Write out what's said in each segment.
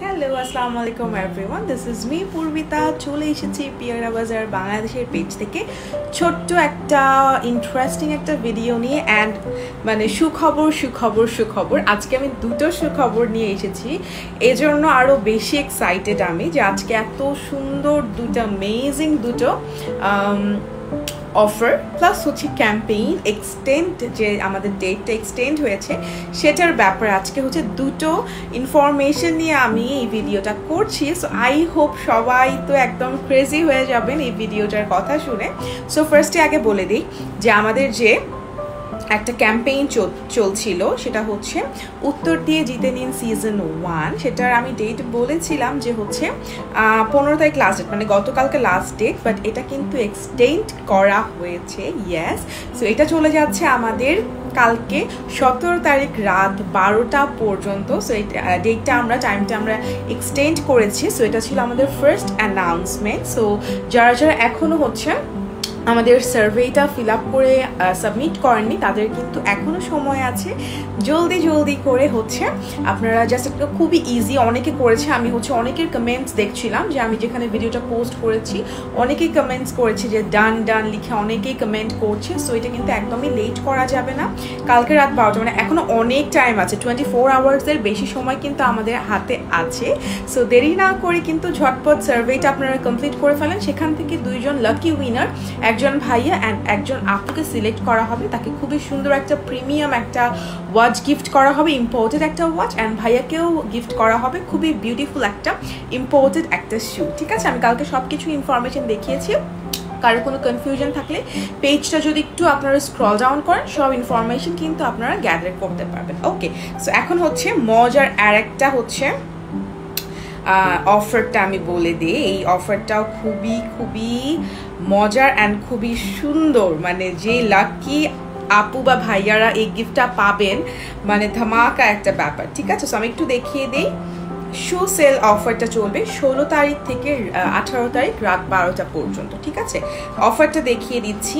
Hello, আসসালামু আলাইকুম everyone. This is me পূর্বিতা। চলে এসেছি পিয়ারা বাজার বাংলাদেশের পেজ থেকে ছোট্ট একটা ইন্টারেস্টিং একটা ভিডিও নিয়ে। অ্যান্ড মানে সুখবর আজকে আমি দুটো সুখবর নিয়ে এসেছি। এজন্য আরও বেশি এক্সাইটেড আমি যে আজকে এত সুন্দর দুটো অ্যামেজিং দুটো অফার প্লাস হচ্ছে ক্যাম্পেইন এক্সটেন্ড, যে আমাদের ডেটটা এক্সটেন্ড হয়েছে সেটার ব্যাপারে আজকে হচ্ছে দুটো ইনফরমেশন নিয়ে আমি এই ভিডিওটা করছি। সো আই হোপ সবাই তো একদম ক্রেজি হয়ে যাবেন এই ভিডিওটার কথা শুনে। সো ফার্স্টে আগে বলে দিই যে আমাদের যে একটা ক্যাম্পেইন চলছিল সেটা হচ্ছে উত্তর দিয়ে জিতে নিন সিজন 1। সেটার আমি ডেট বলেছিলাম যে হচ্ছে 15 তারিখ লাস্ট ডেট, মানে গতকালকে লাস্ট ডেট, বাট এটা কিন্তু এক্সটেন্ড করা হয়েছে। ইয়েস, সো এটা চলে যাচ্ছে আমাদের কালকে 17 তারিখ রাত 12টা পর্যন্ত। সো এই ডেটটা টাইমটা আমরা এক্সটেন্ড করেছি। সো এটা ছিল আমাদের ফার্স্ট অ্যানাউন্সমেন্ট। সো যারা এখনও হচ্ছে আমাদের সার্ভেটা ফিল আপ করে সাবমিট করেননি তাদের কিন্তু এখনও সময় আছে। জলদি করে হচ্ছে আপনারা জাস্ট একটা খুবই ইজি, অনেকে করেছে, আমি হচ্ছে অনেকের কমেন্টস দেখছিলাম যে আমি যেখানে ভিডিওটা পোস্ট করেছি অনেকেই কমেন্টস করেছে যে ডান লিখে অনেকেই কমেন্ট করছে। সো এটা কিন্তু একদমই লেট করা যাবে না। কালকে রাত 12টা, মানে এখনও অনেক টাইম আছে, 24 আওয়ার্সের বেশি সময় কিন্তু আমাদের হাতে আছে। সো দেরি না করে কিন্তু ঝটপট সার্ভেটা আপনারা কমপ্লিট করে ফেলেন। সেখান থেকে দুইজন লাকি উইনার, একজন ভাইয়া অ্যান্ড একজন আপুকে সিলেক্ট করা হবে। তাকে খুবই সুন্দর একটা প্রিমিয়াম একটা ওয়াচ গিফট করা হবে, ইম্পোর্টেড একটা ওয়াচ, অ্যান্ড ভাইয়াকেও গিফট করা হবে খুবই বিউটিফুল একটা ইম্পোর্টেড একটা শু। ঠিক আছে, আমি কালকে সব কিছু ইনফরমেশন দেখিয়েছি। কারোর কোনো কনফিউশন থাকলে পেজটা যদি একটু আপনারা স্ক্রল ডাউন করেন সব ইনফরমেশন কিন্তু আপনারা গ্যাদার করতে পারবেন। ওকে, সো এখন হচ্ছে মজার আর একটা হচ্ছে অফারটা আমি বলে দিই। এই অফারটাও খুবই মজার অ্যান্ড খুবই সুন্দর, মানে যে লাকি আপু বা ভাইয়ারা এই গিফটটা পাবেন মানে ধামাকা একটা ব্যাপার। ঠিক আছে, সো আমি একটু দেখিয়ে দিই। শু সেল অফারটা চলবে 16 তারিখ থেকে 18 তারিখ রাত 12টা পর্যন্ত। ঠিক আছে, অফারটা দেখিয়ে দিচ্ছি।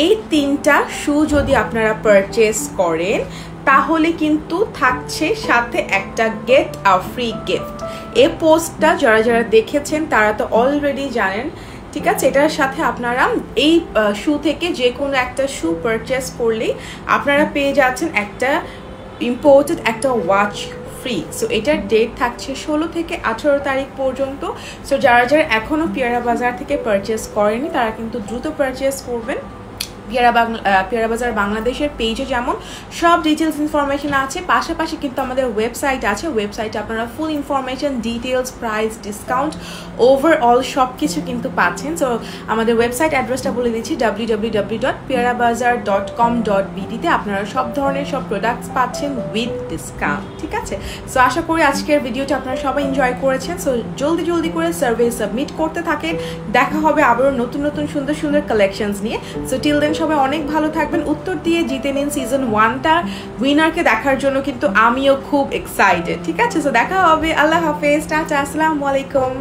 এই 3টা শু যদি আপনারা পারচেস করেন তাহলে কিন্তু থাকছে সাথে একটা গেট আ ফ্রি গিফট। এই পোস্টটা যারা দেখেছেন তারা তো অলরেডি জানেন। ঠিক আছে, এটার সাথে আপনারা এই শু থেকে যে কোনো একটা শু পারচেস করলেই আপনারা পেয়ে যাচ্ছেন একটা ইম্পোর্টেড একটা ওয়াচ ফ্রি। সো এটার ডেট থাকছে 16 থেকে 18 তারিখ পর্যন্ত। সো যারা এখনও পিয়ারা বাজার থেকে পারচেস করেনি তারা কিন্তু দ্রুত পারচেস করবেন। পিয়ারা বাজার বাংলাদেশের পেজে যেমন সব ডিটেলস ইনফরমেশন আছে, পাশাপাশি কিন্তু আমাদের ওয়েবসাইট আছে। ওয়েবসাইটে আপনারা ফুল information, details, price, discount, overall সব কিছু কিন্তু পাচ্ছেন। সো আমাদের ওয়েবসাইট অ্যাড্রেসটা বলে দিচ্ছি, www.piyarabazar.com.bd তে আপনারা সব ধরনের সব প্রোডাক্টস পাচ্ছেন উইথ ডিসকাউন্ট। ঠিক আছে, সো আশা করি আজকের ভিডিওটা আপনারা সবাই এনজয় করেছেন। সো জলদি করে সার্ভে সাবমিট করতে থাকেন। দেখা হবে আবারও নতুন সুন্দর কালেকশনস নিয়ে। সো টিল দেন সবাই অনেক ভালো থাকবেন। উত্তর দিয়ে জিতে নিন সিজন 1টা উইনারকে দেখার জন্য কিন্তু আমিও খুব এক্সাইটেড। ঠিক আছে, সো দেখা হবে। আল্লাহ হাফেজ, টাটা, আসসালামু আলাইকুম।